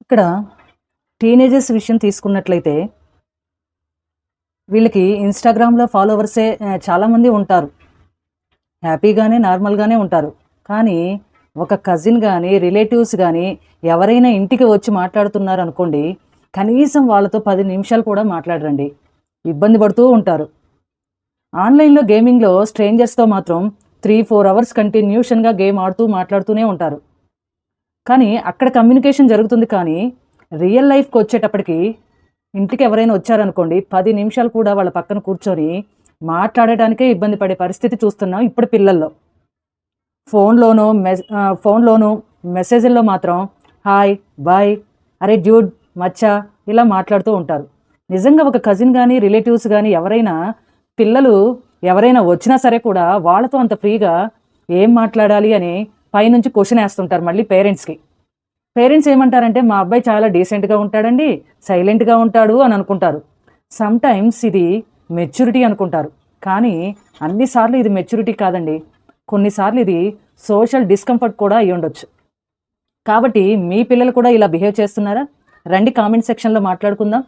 ఇక్కడ టీనేజర్స్ విషయం తీసుకున్నట్లయితే వీళ్ళకి ఇన్‌స్టాగ్రామ్‌లో ఫాలోవర్సే చాలామంది ఉంటారు. హ్యాపీగానే, నార్మల్‌గానే ఉంటారు. కానీ ఒక కజిన్ గానీ, రిలేటివ్స్ గానీ ఎవరైనా ఇంటికి వచ్చి మాట్లాడుతున్నారనుకోండి, కనీసం వాళ్ళతో 10 నిమిషాలు కూడా మాట్లాడరండి. ఇబ్బంది పడుతూ ఉంటారు. ఆన్‌లైన్‌లో గేమింగ్‌లో స్ట్రేంజర్స్‌తో మాత్రం 3, 4 అవర్స్ కంటిన్యూషన్‌గా గేమ్ ఆడుతూ మాట్లాడుతూనే ఉంటారు. కానీ అక్కడ కమ్యూనికేషన్ జరుగుతుంది కానీ, రియల్ లైఫ్‌కొచ్చేటప్పటికి ఇంటికి ఎవరైనా వచ్చారనుకోండి, 10 నిమిషాలు కూడా వాళ్ళ పక్కన కూర్చొని మాట్లాడటానికే ఇబ్బంది పడే పరిస్థితి చూస్తున్నాం ఇప్పుడు పిల్లల్లో. ఫోన్‌లోనూ మెసేజుల్లో మాత్రం హాయ్, బాయ్, అరే డ్యూడ్, మచ్చా ఇలా మాట్లాడుతూ ఉంటారు. నిజంగా ఒక కజిన్ గానీ, రిలేటివ్స్ గానీ పిల్లలు ఎవరైనా వచ్చినా సరే కూడా వాళ్ళతో అంత ఫ్రీగా ఏం మాట్లాడాలి అని పైనుంచి క్వెషనేస్తుంటారు మళ్ళీ పేరెంట్స్‌కి. పేరెంట్స్ ఏమంటారంటే, మా అబ్బాయి చాలా డీసెంట్‌గా ఉంటాడండి, సైలెంట్‌గా ఉంటాడు అని అనుకుంటారు. సమ్‌టైమ్స్ ఇది మెచ్యూరిటీ అనుకుంటారు. కానీ అన్ని సార్లు ఇది మెచ్యూరిటీ కాదండి. కొన్నిసార్లు ఇది సోషల్ డిస్కంఫర్ట్ కూడా అయ్యుండొచ్చు. కాబట్టి మీ పిల్లలు కూడా ఇలా బిహేవ్ చేస్తున్నారా? రండి కామెంట్ సెక్షన్‌లో మాట్లాడుకుందాం.